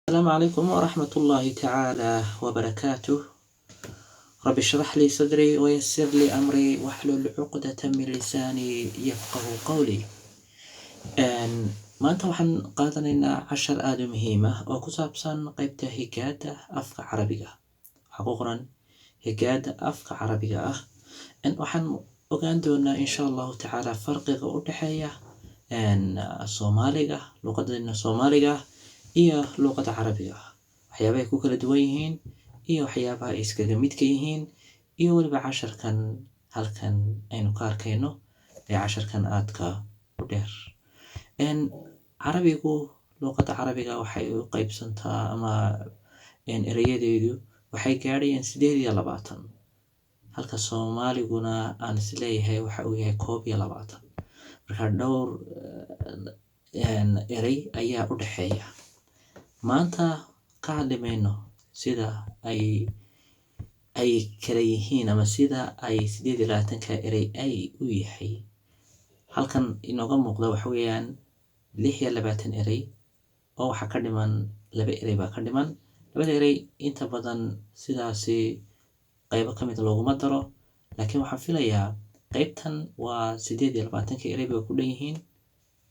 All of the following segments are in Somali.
السلام عليكم ورحمة الله تعالى وبركاته. رب اشرح لي صدري ويسر لي أمري واحلل عقدة من لساني يفقه قولي. maanta waxaan qaadanaynaa cashar aada u muhiima oo ku saabsan qeybta higaada afka carabiga. waxaa ku qoran higaada afka carabiga ah. waxaan ogaan doonaa insha allahu tacaala farqiga u dhexeeya soomaaliga, luqadeena soomaaliga iyo luqada carabiga, waxyaabaha ay ku kala duwan yihiin iyo waxyaabaha ay iskaga midka yihiin, iyo weliba casharkan halkan aynu ka arkayno ee casharkan aadka u dheer. carabigu, luqada carabiga waxay u qaybsantaa ama erayadeedu waxay gaadhayaan 28, halka soomaaliguna aan isleeyahay waxa uu yahay 21. marka dhowr eray ayaa u dhexeeya. maanta ka hadli mayno sida ay kala yihiin ama sida ay 28ka eray ay u yahay. halkan inooga muuqda waxa weeyaan 26 eray oo waxa ka dhiman 2 eray baa ka dhiman. 2 eray inta badan sidaasi qaybo ka mid looguma daro, laakiin waxaan filayaa qaybtan waa 28 eray bay ku dhan yihiin.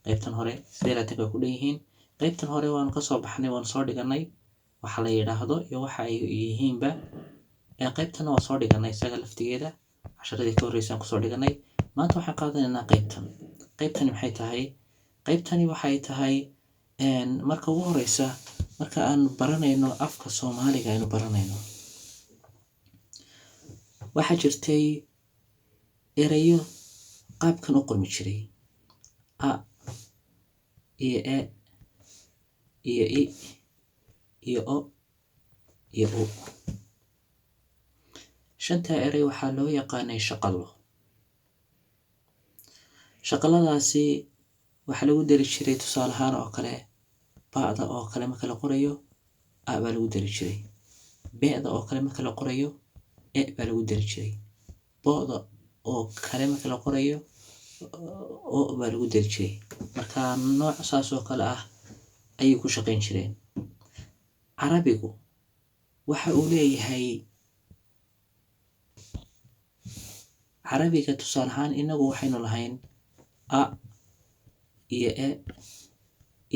qaybtan hore 28 bay ku dhan yihiin. qaybtan hore waanu ka soo baxnay, waanu soo dhiganay waxa la yidhaahdo iyo waxa ay yihiinba. qaybtana waa soo dhiganay isaga laftigeeda, casharadii ka horreysaan kusoo dhiganay. maanta waxaan qaadanaynaa qaybtani maxay tahay? qaybtani waxay tahay marka ugu horeysa, marka aan baranayno afka soomaaliga aynu baranayno, waxaa jirtay erayo qaabkan u qormi jiray: a iyo e iyo i iyo o iyo u. 5 eray waxaa loo yaqaanay shaqalo. shaqaladaasi waxaa lagu dari jiray tusaale ahaan oo kale ba'da oo kale marka la qorayo a baa lagu dari jiray, be'da oo kale marka la qorayo e baa lagu dari jiray, bo'da oo kale marka la qorayo o baa lagu dari jiray. marka nooc saas oo kale ah ayay ku shaqayn jireen. carabigu waxa uu leeyahay, carabiga tusaale ahaan inagu waxaynu lahayn a iyo e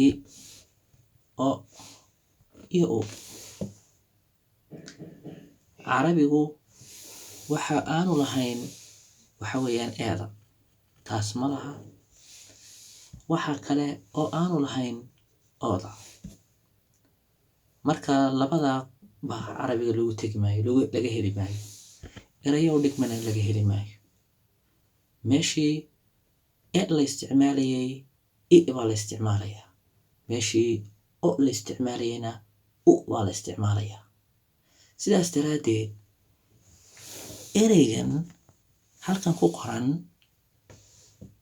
i o iyo u. carabigu waxa aanu lahayn waxa weeyaan eeda, taas ma laha. waxa kale oo aanu lahayn ooda. marka labada baa carabiga lagu tegi maayo, laga heli maayo. erayo u dhigmana laga heli maayo. meeshii e la isticmaalayay i baa la isticmaalayaa, meeshii o la isticmaalayayna u baa la isticmaalayaa. sidaas daraaddeed ereygan halkan ku qoran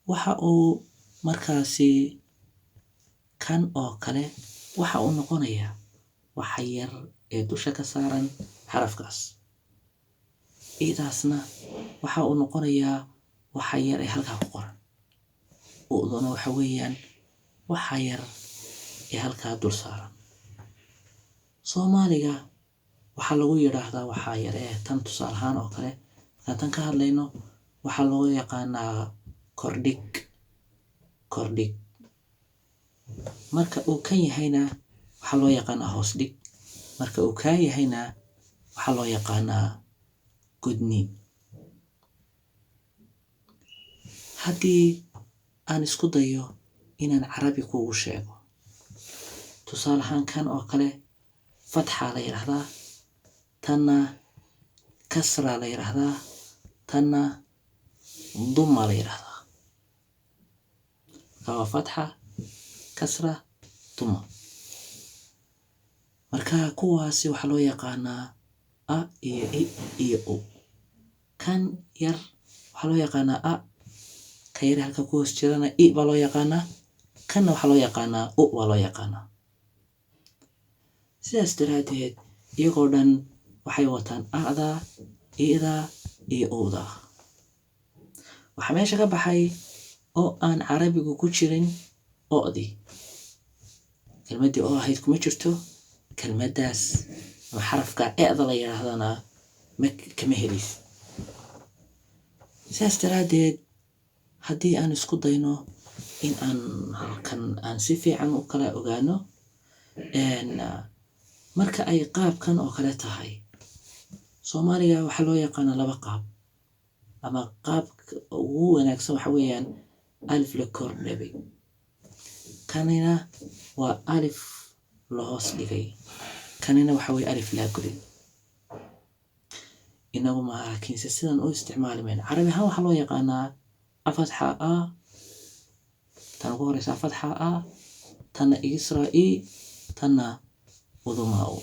waxa uu markaasi kan oo kale waxa uu noqonayaa waxa yar ee dusha ka saaran xarafkaas. idaasna waxa uu noqonayaa waxa yar ee halkaa ku qoran. uduna waxa weeyaan waxa yar ee halkaa dul saaran. soomaaliga waxaa lagu yidhaahdaa waxa yar ee tan tusaale ahaan oo kale markaan tan ka hadlayno waxaa loo yaqaanaa kordhig. marka uu kan yahayna waxaa loo yaqaanaa hoos dhig. marka uu kaa yahayna waxaa loo yaqaanaa gudniin. haddii aan isku dayo inaan carabi kuugu sheego, tusaale ahaan kan oo kale fatxa la yidhaahdaa, tanna kasra la yidhaahdaa, tanna duma la yidhaahdaa. marka waa fatxa, kasra, duma. marka kuwaasi waxaa loo yaqaanaa a iyo i iyo u. kan yar waxaa loo yaqaanaa a, ka yar halka ku hoos jirana i baa loo yaqaanaa, kanna waxaa loo yaqaanaa u baa loo yaqaanaa. sidaas daraaddeed iyagoo dhan waxay wataan a'da, i'da iyo u'da. waxaa meesha ka baxay oo aan carabigu ku jirin o'dii. kelmaddii oo ahayd kuma jirto, kelmaddaas ama xarafka e'da la yidhaahdana kama helaysid. sidaas daraaddeed haddii aan isku dayno in aan halkan aan si fiican u kala ogaano marka ay qaabkan oo kale tahay Soomaaliga waxaa loo yaqaanaa 2 qaab ama qaabka ugu wanaagsan waxa weeyaan alif la kor dhabay, kanina waa alif la hoos dhigay, kanina waxa weeye alif la goday. inagu ma laakiinse sidan u isticmaali mayno. Carabi ahaan waxaa loo yaqaanaa fatxa a, tan ugu horeysa fatxa a, tanna Israa'i, tanna uduma u.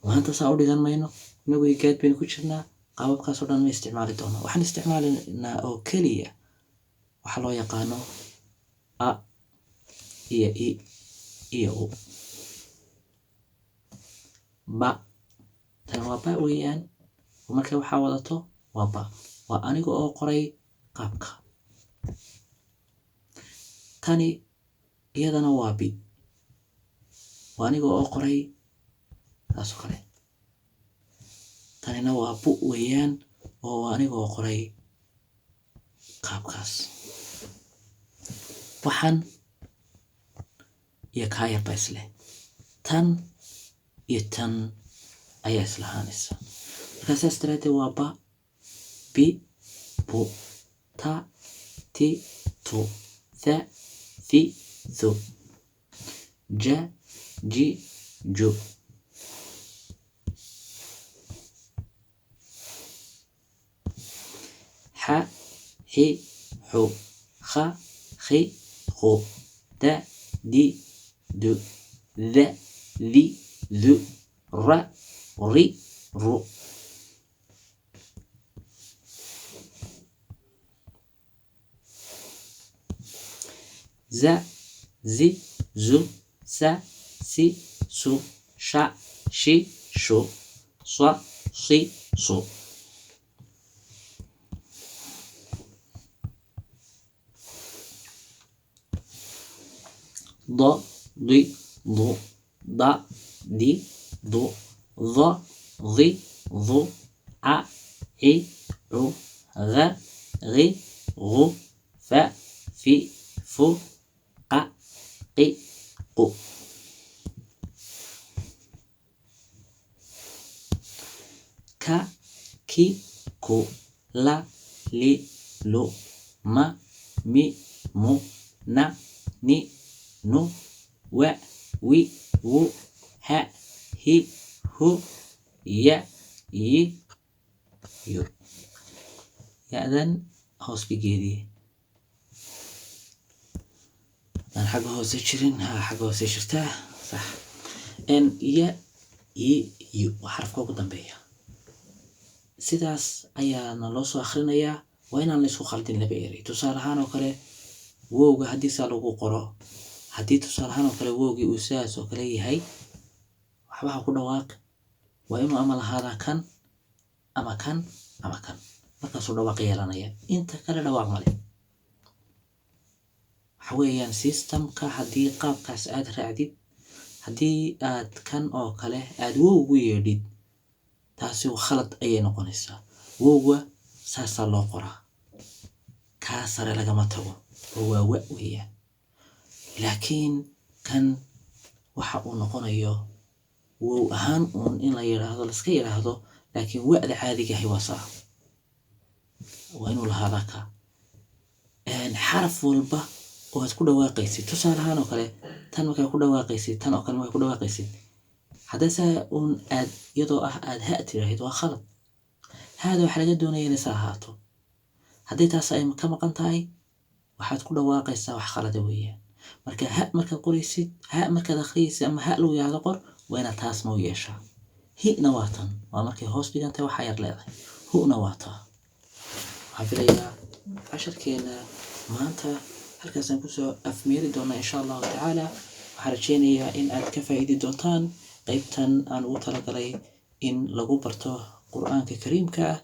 maanta saa u dhigan mayno, inagu higaad baynu ku jirnaa, qaababkaasoo dhan ma isticmaali doono. waxaan isticmaalinaa oo keliya waxaa loo yaqaano a iyo i iyo u. ba tan waa ba weeyaan, marka waxaa wadato waa ba, waa aniga oo qoray qaabka. tani iyadana waa bi, waa aniga oo qoray taasoo kale. tanina waa bu weeyaan, oo waa aniga oo qoray qaabkaas. waxaan iyo kaa yarba isleh, tan iyo tan ayaa islahaanaysa. markaa saas daraaddeed waa ba, bi, bu, ta, ti, tu, tha, thi, thu, ja, ji, ju. xa, xi, xu, xa, xi, xu, da, di, du, dha, dhi, dhu, ra, ri, ru. za, zi, zu, sa, si, su, sha, shi, shu, swa, si, su. da, di, du, da, di, du, dha, dhi, dhu, a, i, u, gha, ghi, ghu, fa, fi, fu, qa, qi, qu. ka, ki, ku, la, li, lu, ma, mi, mu, na, ni, nu, wa, wi, wu, ha, hi, hu, ya, yi, yu. ya-dan hoos bigeedii aan xagga hoose jirin, xagga hoose jirtaa sax. ya, yi, yu waa xarafka ugu dambeeya. sidaas ayaana loo soo akhrinayaa. waa inaan la isku khaldin laba eray. tusaale ahaan oo kale wowga haddii saa lagu qoro, haddii tusaale ahaan oo kale wowgii uu sidaas oo kale yahay, waxba ha ku dhawaaq. waa inuu ama lahaadaa kan ama kan ama kan, markaasuu dhawaaq yeelanaya. inta kale dhawaaq male. waxa weeyaan systemka haddii qaabkaas aad raacdid, haddii aad kan oo kale aad wowgu yeedhid, taasi khalad ayay noqonaysaa. wowga saasaa loo qoraa, kaa sare lagama tago, oo waa wa weeyaan. laakiin kan waxa uu noqonayo wow ahaan uun in la yidhaahdo, laska yidhaahdo, laakiin wa'da caadigahi waa saa. waa inuu lahaadaa ka. xaraf walba oo aad ku dhawaaqaysid, tusaale ahaan oo kale tan markaa ku dhawaaqaysid, tan oo kale markaa ku dhawaaqaysid, haddii saa uun aad iyadoo ah aad ha tiraahid waa khalad. haada waxaa laga doonaya inay saa ahaato. haddii taas ay ka maqan tahay, waxaad ku dhawaaqaysaa wax khalada weeyaan. marka ha markaad qoraysid, ha markaad akhriyaysid ama ha lagu yidhaahdo qor, waa inaad taasna u yeeshaa. hina waa tan, waa markay hoos dhigantay waxaa yar leedahay. huna waa taa. waxaan filayaa casharkeena maanta halkaasaan kusoo afmeeri doonaa insha allahu tacaala. waxaan rajeynayaa in aad ka faa'iidi doontaan qaybtan aan ugu talagalay in lagu barto qur'aanka kariimka ah.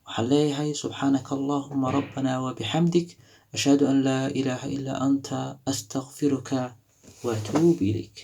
waxaan leeyahay subxaanaka allahuma rabbana wabixamdik, ashhadu an laa ilaaha ilaa anta astaghfiruka wa atuubu ilayk.